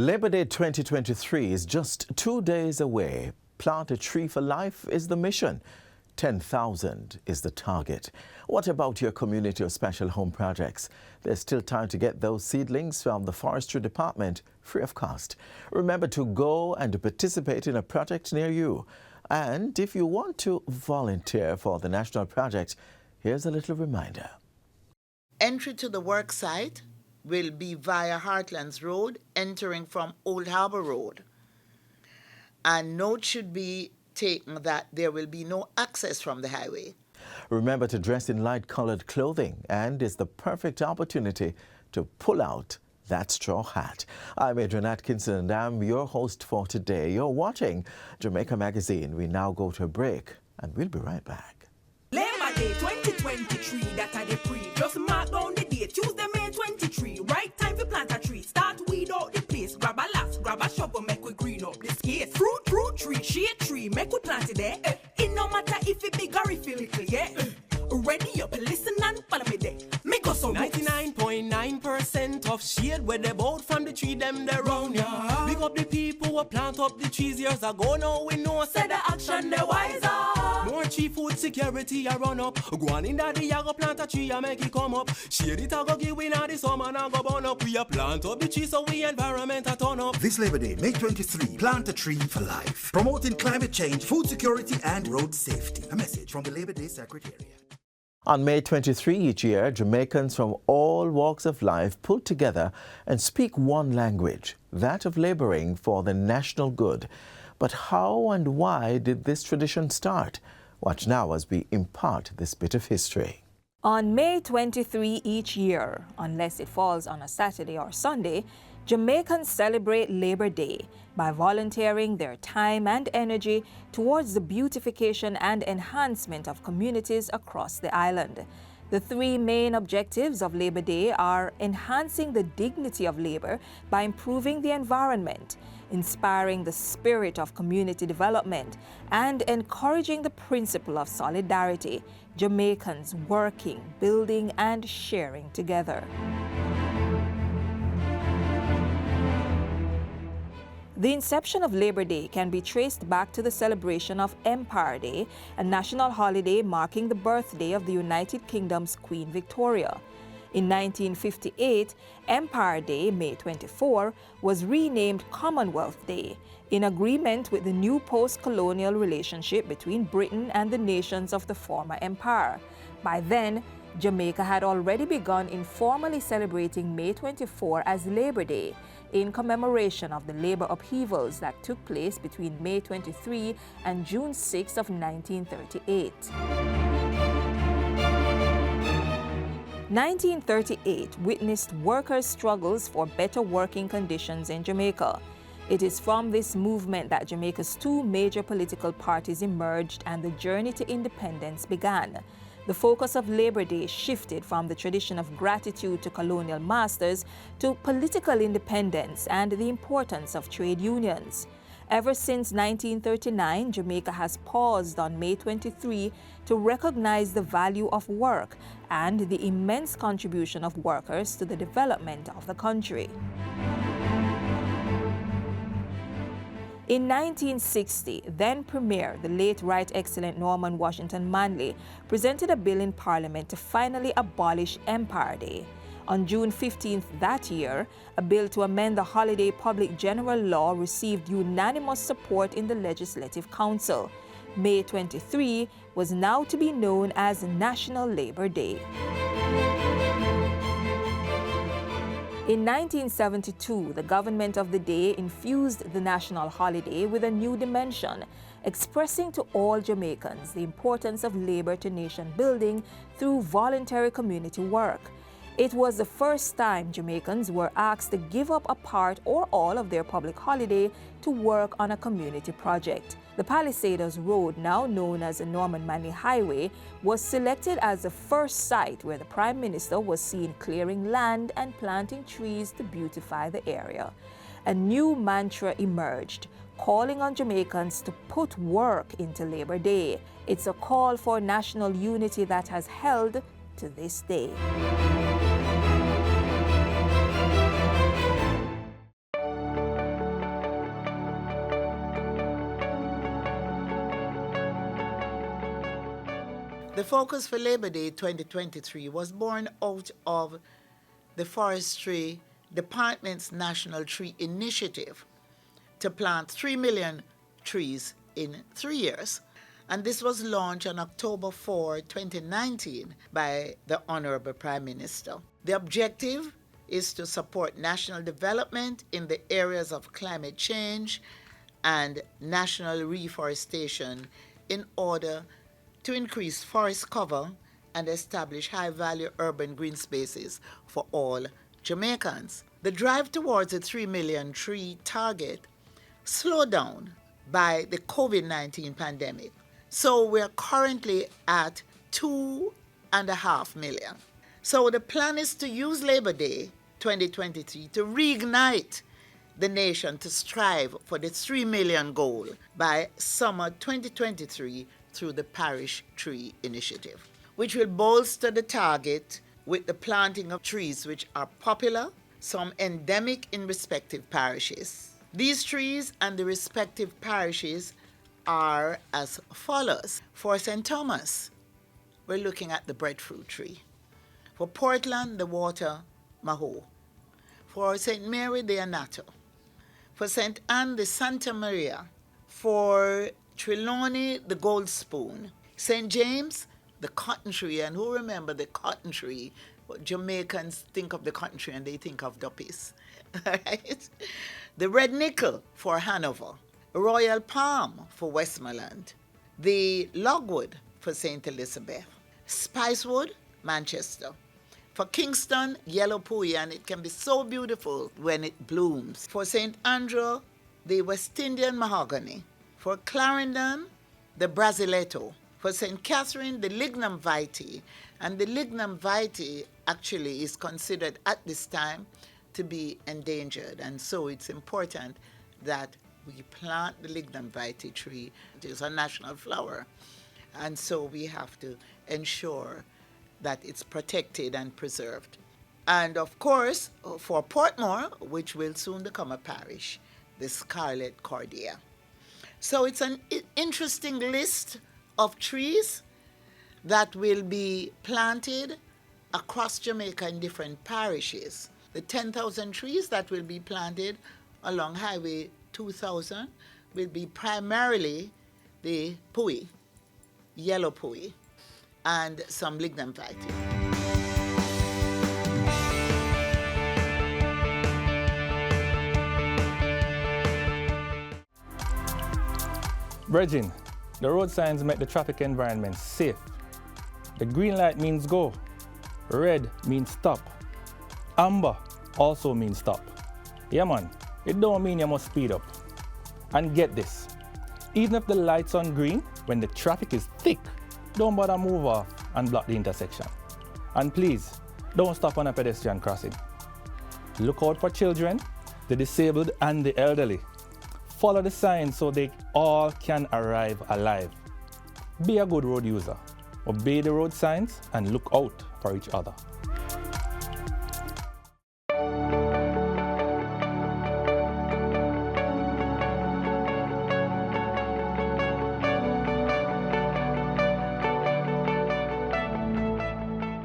Labor Day 2023 is just 2 days away. Plant a tree for life is the mission. 10,000 is the target. What about your community or special home projects? There's still time to get those seedlings from the Forestry Department free of cost. Remember to go and participate in a project near you. And if you want to volunteer for the national project, here's a little reminder. Entry to the work site will be via Heartlands Road, entering from Old Harbour Road. And note should be taken that there will be no access from the highway. Remember to dress in light-colored clothing, and it's the perfect opportunity to pull out that straw hat. I'm Adrian Atkinson, and I'm your host for today. You're watching Jamaica Magazine. We now go to a break, and we'll be right back. Labor Day 2023, that are the pre. Just mark down the date, Tuesday, May 23. Right time to plant a tree, start to weed out the place. Grab a lass, grab a shovel, make we green up the space. Fruit tree, shade tree, make we plant it there. It no matter if it big or if it little, yeah. Ready up, listen and follow me there. Make us so 99.9% of shade where they bought from the tree, them they round, yeah. Big up the people who plant up the trees years ago. Now we know, say the action they wiser. More tree food security I run up. Go on in that the go plant a tree and make it come up. Shade it a go give we now the summer and go burn up. We a plant up the tree so we environment a turn up. This Labor Day, May 23, plant a tree for life. Promoting climate change, food security and road safety. A message from the Labor Day Secretariat. On May 23 each year, Jamaicans from all walks of life pull together and speak one language, that of laboring for the national good. But how and why did this tradition start? Watch now as we impart this bit of history. On May 23 each year, unless it falls on a Saturday or Sunday, Jamaicans celebrate Labor Day by volunteering their time and energy towards the beautification and enhancement of communities across the island. The three main objectives of Labor Day are enhancing the dignity of labor by improving the environment, inspiring the spirit of community development, and encouraging the principle of solidarity, Jamaicans working, building, and sharing together. The inception of Labor Day can be traced back to the celebration of Empire Day, a national holiday marking the birthday of the United Kingdom's Queen Victoria. In 1958, Empire Day, May 24, was renamed Commonwealth Day in agreement with the new post-colonial relationship between Britain and the nations of the former empire. By then, Jamaica had already begun informally celebrating May 24 as Labor Day in commemoration of the labor upheavals that took place between May 23 and June 6 of 1938. 1938 witnessed workers' struggles for better working conditions in Jamaica. It is from this movement that Jamaica's two major political parties emerged and the journey to independence began. The focus of Labor Day shifted from the tradition of gratitude to colonial masters to political independence and the importance of trade unions. Ever since 1939, Jamaica has paused on May 23 to recognize the value of work and the immense contribution of workers to the development of the country. In 1960, then Premier, the late Right Excellent Norman Washington Manley, presented a bill in Parliament to finally abolish Empire Day. On June 15th that year, a bill to amend the holiday public general law received unanimous support in the Legislative Council. May 23 was now to be known as National Labor Day. In 1972, the government of the day infused the national holiday with a new dimension, expressing to all Jamaicans the importance of labor to nation building through voluntary community work. It was the first time Jamaicans were asked to give up a part or all of their public holiday to work on a community project. The Palisadoes Road, now known as the Norman Manley Highway, was selected as the first site where the Prime Minister was seen clearing land and planting trees to beautify the area. A new mantra emerged, calling on Jamaicans to put work into Labor Day. It's a call for national unity that has held to this day. The focus for Labor Day 2023 was born out of the Forestry Department's National Tree Initiative to plant 3 million trees in 3 years. And this was launched on October 4, 2019 by the Honorable Prime Minister. The objective is to support national development in the areas of climate change and national reforestation in order to increase forest cover and establish high-value urban green spaces for all Jamaicans. The drive towards the 3 million tree target slowed down by the COVID-19 pandemic. So we're currently at 2.5 million. So the plan is to use Labor Day 2023 to reignite the nation to strive for the 3 million goal by summer 2023 through the Parish Tree Initiative, which will bolster the target with the planting of trees which are popular, some endemic in respective parishes. These trees and the respective parishes are as follows. For St. Thomas, we're looking at the breadfruit tree. For Portland, the water maho. For St. Mary, the anato. For St. Anne, the Santa Maria. For Trelawney, the gold spoon. St. James, the cotton tree. And who remember the cotton tree? Jamaicans think of the cotton tree and they think of duppies. Right? The red nickel for Hanover. Royal palm for Westmoreland. The logwood for St. Elizabeth. Spicewood, Manchester. For Kingston, yellow pui, and it can be so beautiful when it blooms. For St. Andrew, the West Indian mahogany. For Clarendon, the Brasiletto. For St. Catherine, the Lignum vitae. And the Lignum vitae actually is considered at this time to be endangered. And so it's important that we plant the Lignum vitae tree. It is a national flower. And so we have to ensure that it's protected and preserved. And of course, for Portmore, which will soon become a parish, the Scarlet Cordia. So it's an interesting list of trees that will be planted across Jamaica in different parishes. The 10,000 trees that will be planted along Highway 2000 will be primarily the pui, yellow pui, and some Lignum vitae. Brethren, the road signs make the traffic environment safe. The green light means go. Red means stop. Amber also means stop. Yeah man, it don't mean you must speed up. And get this, even if the light's on green, when the traffic is thick, don't bother move off and block the intersection. And please, don't stop on a pedestrian crossing. Look out for children, the disabled and the elderly. Follow the signs so they all can arrive alive. Be a good road user. Obey the road signs and look out for each other.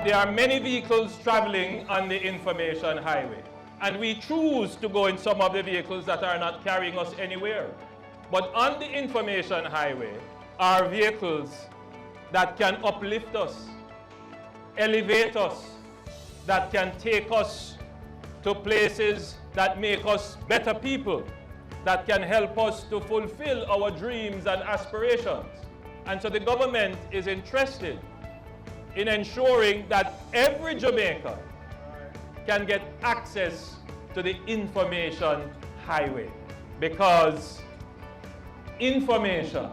There are many vehicles traveling on the information highway, and we choose to go in some of the vehicles that are not carrying us anywhere. But on the information highway are vehicles that can uplift us, elevate us, that can take us to places that make us better people, that can help us to fulfill our dreams and aspirations. And so the government is interested in ensuring that every Jamaican can get access to the information highway, because information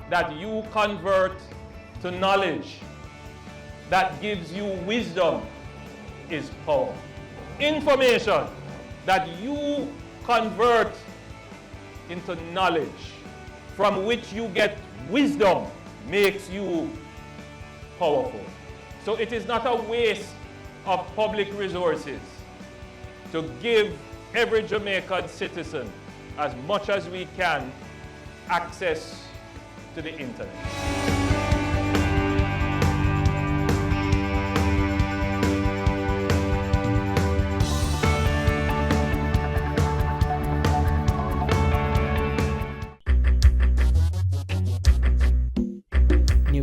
that you convert to knowledge that gives you wisdom is power. Information that you convert into knowledge from which you get wisdom makes you powerful. So it is not a waste of public resources to give every Jamaican citizen as much as we can access to the internet.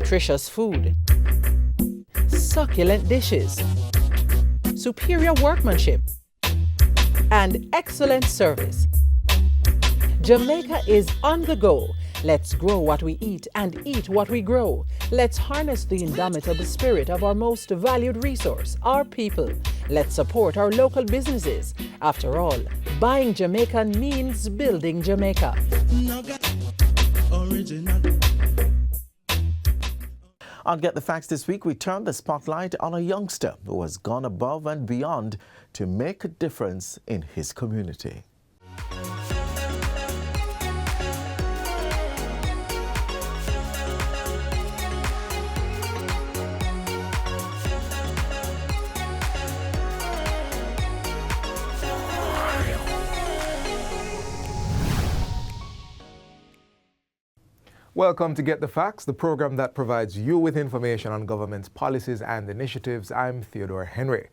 nutritious food, succulent dishes, superior workmanship, and excellent service. Jamaica is on the go. Let's grow what we eat and eat what we grow. Let's harness the indomitable spirit of our most valued resource, our people. Let's support our local businesses. After all, buying Jamaican means building Jamaica. On Get the Facts this week, we turn the spotlight on a youngster who has gone above and beyond to make a difference in his community. Welcome to Get the Facts, the program that provides you with information on government's policies and initiatives. I'm Theodore Henry.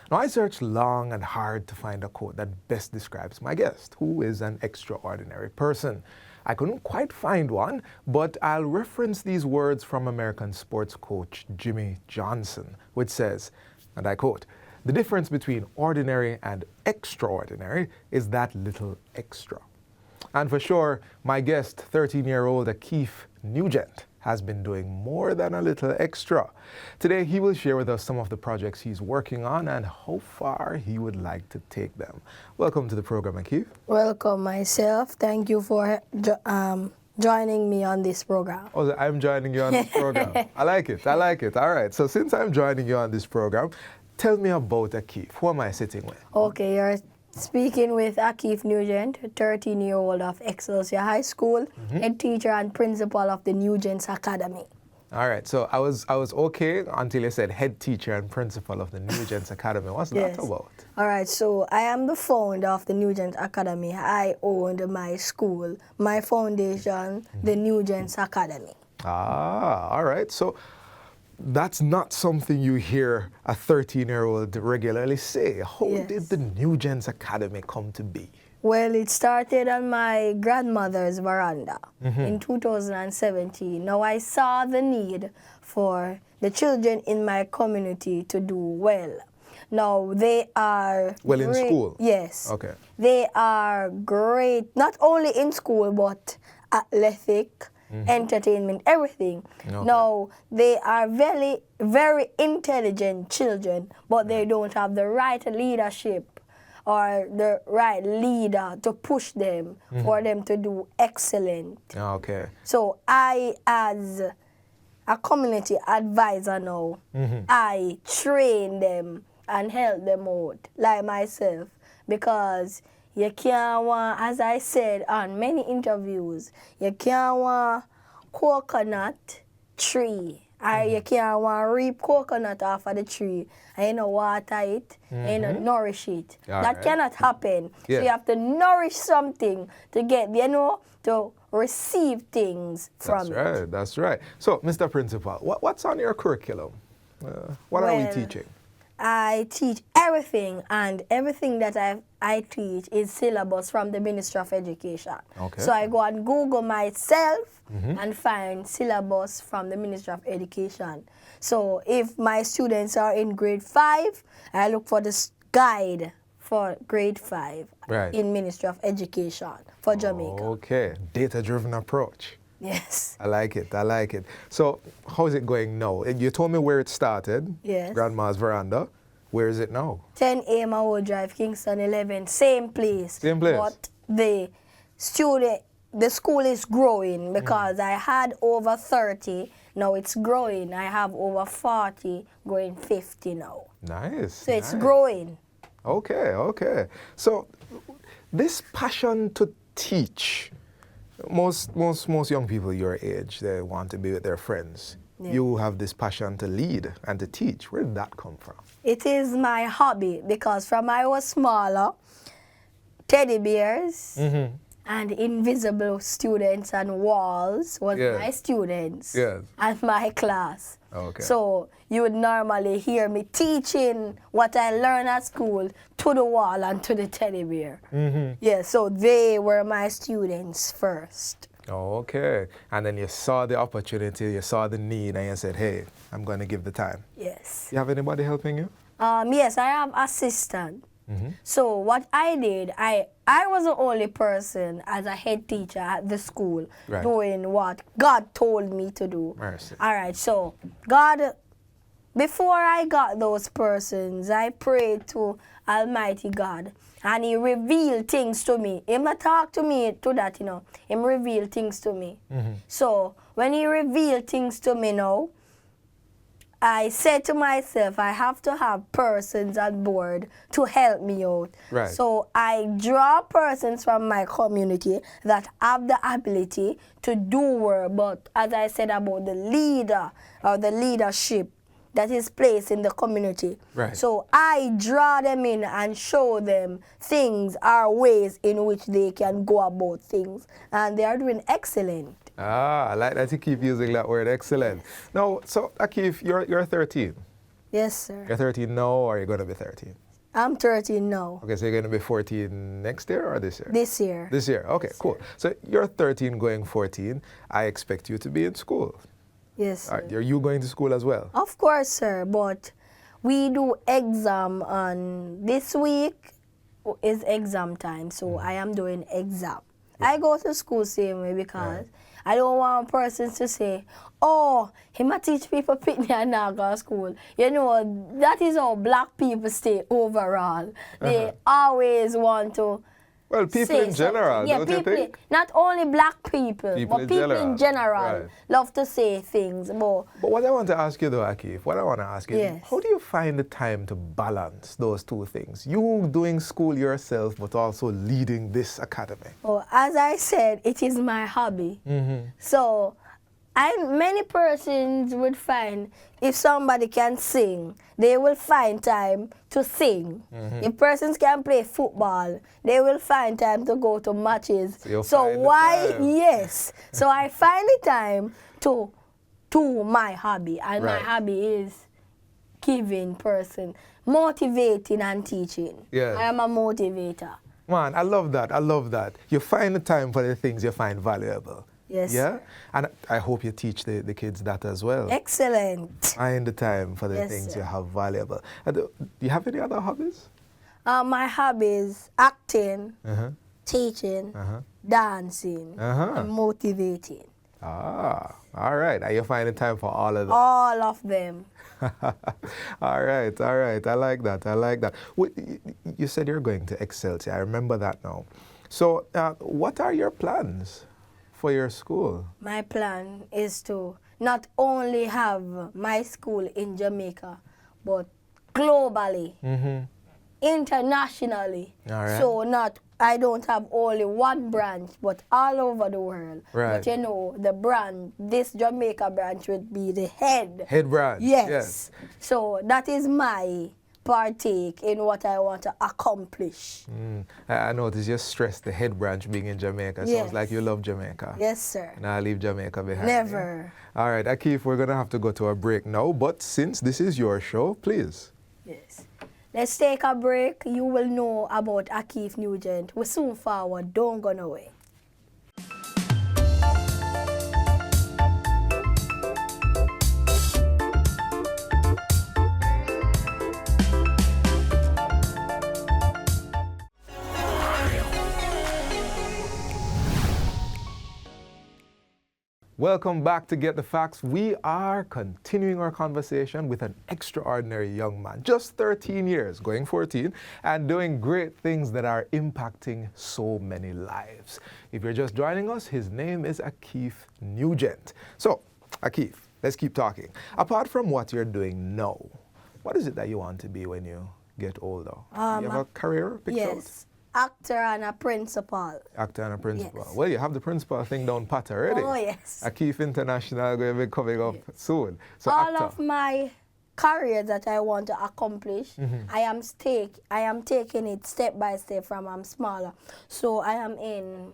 Now, I searched long and hard to find a quote that best describes my guest, who is an extraordinary person. I couldn't quite find one, but I'll reference these words from American sports coach Jimmy Johnson, which says, and I quote, "The difference between ordinary and extraordinary is that little extra." And for sure, my guest, 13-year-old Akeef Nugent, has been doing more than a little extra. Today, he will share with us some of the projects he's working on and how far he would like to take them. Welcome to the program, Akeef. Welcome myself. Thank you for joining me on this program. Oh, I'm joining you on this program. I like it. All right. So since I'm joining you on this program, tell me about Akeef. Who am I sitting with? Okay, you're speaking with Akeef Nugent, 13-year-old of Excelsior High School, head teacher and principal of the Nugent's Academy. All right, so I was okay until you said head teacher and principal of the Nugent's Academy. What's that about? All right, so I am the founder of the Nugent's Academy. I owned my school, my foundation, the Nugent's Academy. Ah, all right. So that's not something you hear a 13-year-old regularly say. How did the Nugent's Academy come to be? Well, it started on my grandmother's veranda in 2017. Now, I saw the need for the children in my community to do well. Now, they are well in school? Yes. Okay. They are great, not only in school, but athletic, entertainment, everything. Okay. Now, they are very, very intelligent children, but they don't have the right leadership or the right leader to push them for them to do excellent. Okay. So I, as a community advisor now, I train them and help them out, like myself, because you can't want, as I said on many interviews, you can't want coconut tree. You can't want reap coconut off of the tree and you know water it and you know nourish it. That cannot happen. So you have to nourish something to get, you know, to receive things from it. That's right. So, Mr. Principal, what's on your curriculum? What are we teaching? I teach everything, and everything that I teach is syllabus from the Ministry of Education. Okay. So I go and Google myself and find syllabus from the Ministry of Education. So if my students are in grade 5, I look for this guide for grade 5 in Ministry of Education for Jamaica. Okay, data-driven approach. Yes. I like it. So, how is it going now? You told me where it started. Yes. Grandma's veranda. Where is it now? 10A Maho Drive, Kingston 11. Same place. Same place. But the school is growing because I had over 30. Now it's growing. I have over 40, going 50 now. Nice. So it's growing. Okay. So, this passion to teach. Most young people your age, they want to be with their friends. Yeah. You have this passion to lead and to teach. Where did that come from? It is my hobby because from I was smaller, teddy bears and invisible students and walls was my students and my class. Okay. So you would normally hear me teaching what I learned at school to the wall and to the teddy bear. Yeah, so they were my students first. Okay. And then you saw the opportunity, you saw the need, and you said, hey, I'm going to give the time. Yes. You have anybody helping you? Yes, I have assistant. So what I did, I was the only person as a head teacher at the school doing what God told me to do. Mercy. All right, so God, before I got those persons, I prayed to Almighty God, and He revealed things to me. He not talk to me to that, He revealed things to me. So when He revealed things to me now, I said to myself, I have to have persons on board to help me out. Right. So I draw persons from my community that have the ability to do work. But as I said about the leader or the leadership that is placed in the community. Right. So I draw them in and show them things or ways in which they can go about things. And they are doing excellent. I like that you keep using that word, excellent. Now, so Akif, you're 13. Yes, sir. You're 13 now, or you're going to be 13? I'm 13 now. Okay, so you're going to be 14 next year or this year? This year. This year, okay, cool. So you're 13 going 14. I expect you to be in school. Yes, sir. Are you going to school as well? Of course, sir, but we do exam on this week is exam time, so I am doing exam. I go to school same way because I don't want persons to say, oh, he might teach people pitney and not go to school. You know, that is how black people stay overall. They always want to Well, people in general, yeah, don't you think? Not only black people, but people in general right. love to say things. But what I want to ask you though, Akif, Yes. how do you find the time to balance those two things? You doing school yourself, but also leading this academy. oh, as I said, it is my hobby. So many persons would find if somebody can sing, they will find time to sing. If persons can play football, they will find time to go to matches. So I find the time to do my hobby. And my hobby is giving person, motivating and teaching. Yes. I am a motivator. Man, I love that. I love that. You find the time for the things you find valuable. Yes. Yeah? And I hope you teach the kids that as well. Excellent. Find the time for the Yes, things sir. you have valuable. Do you have any other hobbies? My hobbies, acting, teaching, dancing, and motivating. Ah, all right. And you find the time for all of them. All of them. All right. I like that. You said you're going to Excelsior. I remember that now. So what are your plans for your school? My plan is to not only have my school in Jamaica, but globally, internationally. All right. So I don't have only one branch, but all over the world. Right. But you know, the branch, this Jamaica branch would be the head. Head branch. Yes. So that is my partake in what I want to accomplish. I notice you stressed the head branch being in Jamaica. Yes. Sounds like you love Jamaica. Yes, sir. Now leave Jamaica behind. Never. Yeah? All right, Akif, we're going to have to go to a break now, but since this is your show, please. Yes. Let's take a break. You will know about Akif Nugent. We're soon forward. Don't go nowhere. Welcome back to Get the Facts. We are continuing our conversation with an extraordinary young man, just 13 years, going 14, and doing great things that are impacting so many lives. If you're just joining us, his name is Akif Nugent. So, Akif, let's keep talking. Apart from what you're doing now, what is it that you want to be when you get older? You have a career picked out? Yes. Actor and a principal. Actor and a principal. Yes. Well, you have the principal thing down pat already. Oh, yes. Akif International going to be coming up soon. So All actor. of my career that I want to accomplish, I am taking it step by step from I'm smaller. So I am in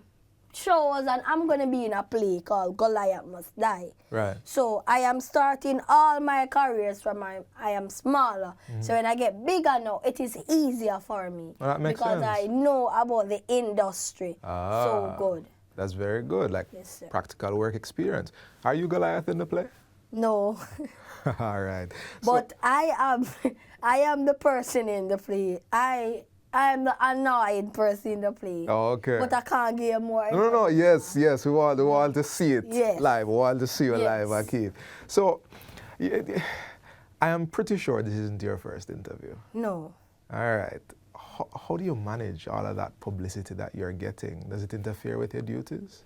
shows and I'm going to be in a play called Goliath Must Die. Right. So I am starting all my careers from I am smaller. So when I get bigger now, it is easier for me. Well, that makes because sense. I know about the industry. So good. That's very good, like Yes, sir. practical work experience. Are you Goliath in the play? No. All right. But I am the person in the play. I am the annoyed person in the play. Oh, okay. But I can't give more. No, yes, we want to see it Yes. live. We want to see you Yes. live, Keith. So, I am pretty sure this isn't your first interview. No. All right. How do you manage all of that publicity that you're getting? Does it interfere with your duties?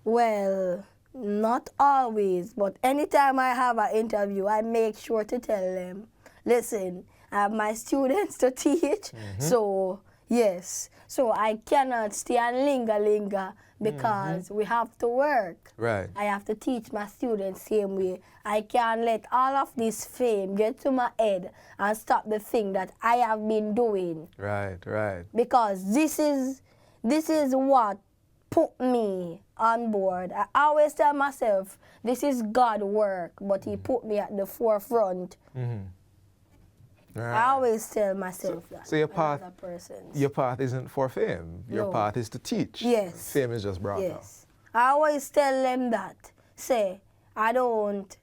Well, not always, but anytime I have an interview, I make sure to tell them, listen, I have my students to teach, so yes. So I cannot stay and linger because we have to work. Right. I have to teach my students same way. I can't let all of this fame get to my head and stop the thing that I have been doing. Right. Because this is what put me on board. I always tell myself, this is God's work, but He put me at the forefront. Right. I always tell myself that. So your path, another person's. your path isn't for fame. Your No. path is to teach. Yes. Fame is just brought up. Yes. I always tell them that. Say, I don't,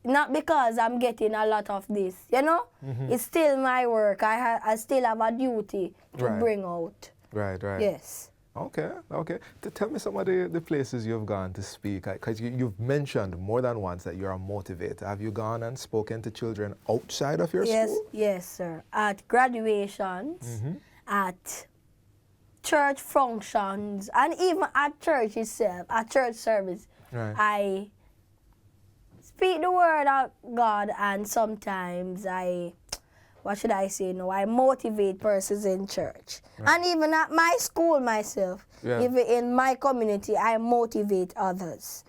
not because I'm getting a lot of this, you know? It's still my work. I still have a duty to Right. bring out. Right. Yes. Okay. Tell me some of the places you've gone to speak, because you've mentioned more than once that you're a motivator. Have you gone and spoken to children outside of your school? Yes, sir. At graduations, at church functions, and even at church itself, at church service, Right. I speak the word of God, and sometimes I motivate persons in church. Right. And even at my school myself, Yeah. even in my community, I motivate others.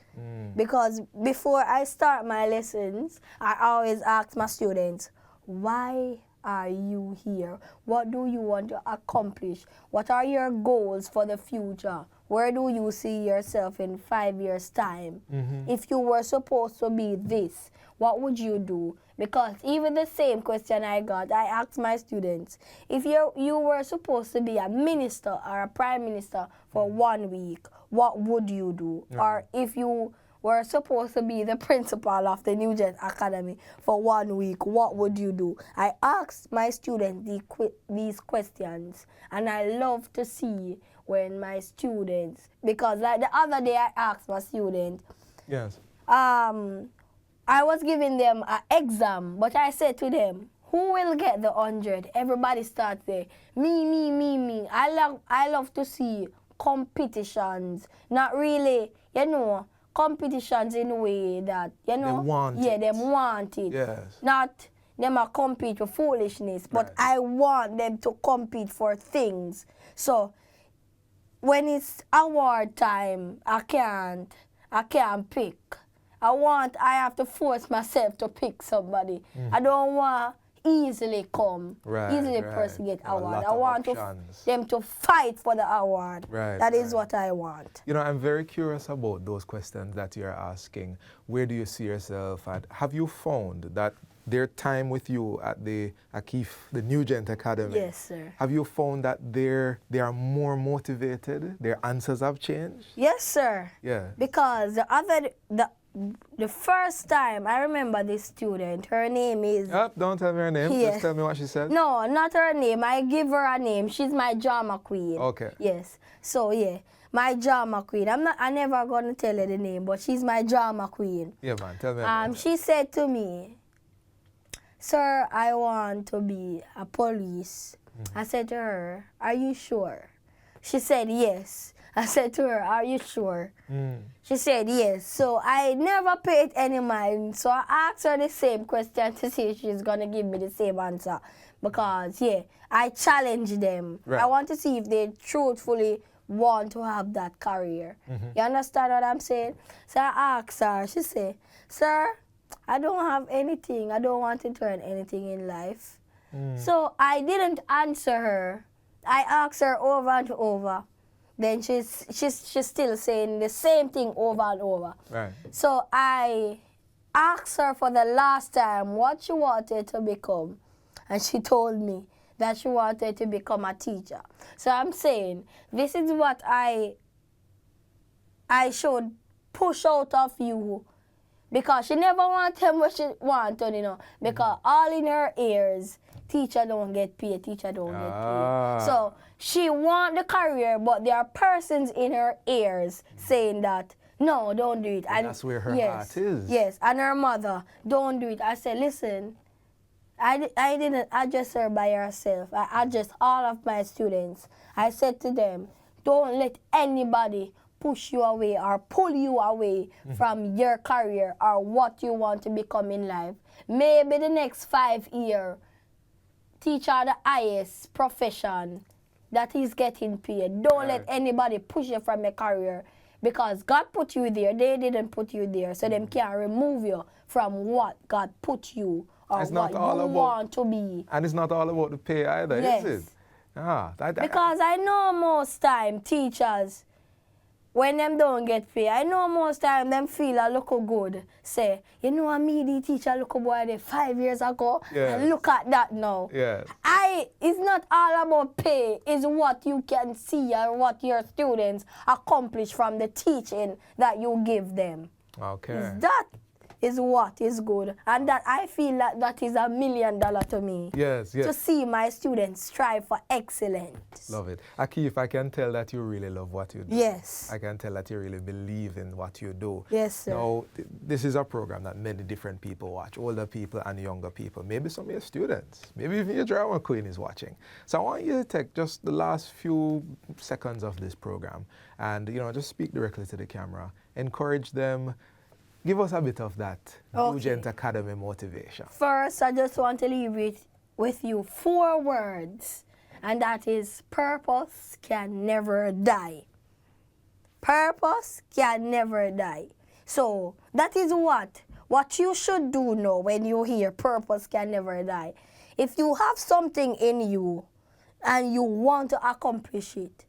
Because before I start my lessons, I always ask my students, why are you here? What do you want to accomplish? What are your goals for the future? Where do you see yourself in 5 years' time? If you were supposed to be this, what would you do? Because even the same question I asked my students, if you were supposed to be a minister or a prime minister for 1 week, what would you do? Or if you were supposed to be the principal of the New Gen Academy for 1 week, what would you do? I asked my students these questions, and I love to see when my students, because like the other day I asked my student, Yes. I was giving them an exam, but I said to them, who will get the 100? Everybody starts there. Me. I love to see competitions. Not really, competitions in a way that, They want it. them want it. Yes. Not them a compete for foolishness, but Right. I want them to compete for things. So when it's award time, I can't pick. I have to force myself to pick somebody. I don't want easily person get Have a award. lot I of want options. them to fight for the award. Right, That is right. what I want. I'm very curious about those questions that you're asking. Where do you see yourself at? Have you found that their time with you at the Akif, the New Gent Academy, Yes, sir. have you found that they are more motivated? Their answers have changed? Yes, sir. Yeah. Because the first time I remember this student, her name is Don't tell me her name. Yeah. Just tell me what she said. No, not her name. I give her a name. She's my drama queen. Okay. Yes. So yeah, my drama queen. I never gonna tell her the name, but she's my drama queen. Yeah, man. Tell me about it. She said to me, "Sir, I want to be a police." I said to her, "Are you sure?" She said, "Yes." I said to her, "Are you sure?" She said, "Yes." So I never paid any mind. So I asked her the same question to see if she's going to give me the same answer. Because, I challenge them. Right. I want to see if they truthfully want to have that career. You understand what I'm saying? So I asked her. She said, "Sir, I don't have anything. I don't want to turn anything in life." So I didn't answer her. I asked her over and over. Then she's still saying the same thing over and over. Right. So I asked her for the last time what she wanted to become. And she told me that she wanted to become a teacher. So I'm saying, this is what I I should push out of you. Because she never want to tell me what she want to, you know. Because all in her ears, teacher don't get paid, teacher don't get paid. So she want the career, but there are persons in her ears saying that, no, don't do it. And that's where her heart is. Yes, and her mother, don't do it. I said, listen, I didn't address her by herself. I addressed all of my students. I said to them, don't let anybody push you away or pull you away from your career or what you want to become in life. Maybe the next 5 years, teacher the highest profession that is getting paid. Don't let anybody push you from your career because God put you there. They didn't put you there, so them can't remove you from what God put you or it's what not all you about, want to be. And it's not all about the pay either, Yes. is it? Because I know most time teachers, when them don't get paid, I know most time them feel a look good. Say, you know what me, the teacher look boy there 5 years ago, and look at that now. Yes. It's not all about pay, it's what you can see and what your students accomplish from the teaching that you give them. Okay. That is what is good. And that I feel that is $1 million to me. Yes, yes. To see my students strive for excellence. Love it. Akif, I can tell that you really love what you do. Yes. I can tell that you really believe in what you do. Yes, sir. Now, this is a program that many different people watch, older people and younger people, maybe some of your students, maybe even your drama queen is watching. So I want you to take just the last few seconds of this program and, you know, just speak directly to the camera, encourage them. Give us a bit of that Nugent Academy motivation. First, I just want to leave with you 4 words, and that is purpose can never die. Purpose can never die. So that is what you should do now when you hear purpose can never die. If you have something in you and you want to accomplish it,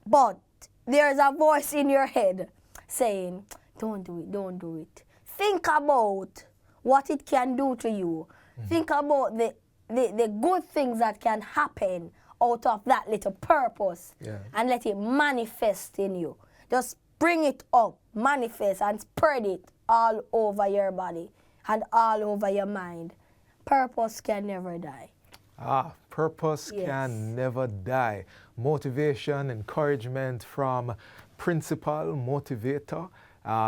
but there's a voice in your head saying, don't do it, don't do it. Think about what it can do to you. Think about the good things that can happen out of that little purpose and let it manifest in you. Just bring it up, manifest, and spread it all over your body and all over your mind. Purpose can never die. Purpose can never die. Motivation, encouragement from principal, motivator,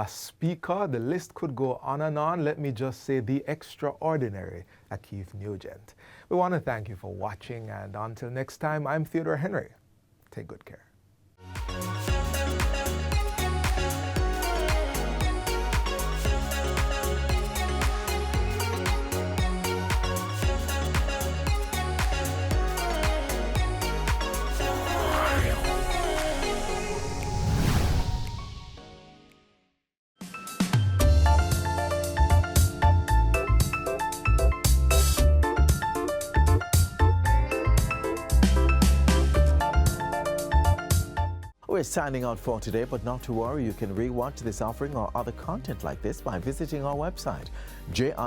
speaker, the list could go on and on. Let me just say the extraordinary Akif Nugent. We want to thank you for watching, and until next time, I'm Theodore Henry. Take good care. We're signing out for today, but not to worry. You can rewatch this offering or other content like this by visiting our website, jis.gov.jm.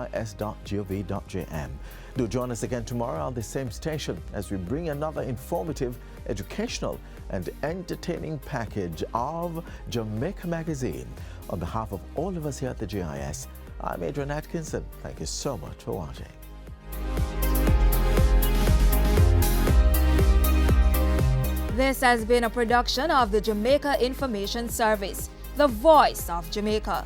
Do join us again tomorrow on the same station as we bring another informative, educational, and entertaining package of Jamaica Magazine. On behalf of all of us here at the GIS, I'm Adrian Atkinson. Thank you so much for watching. This has been a production of the Jamaica Information Service, the voice of Jamaica.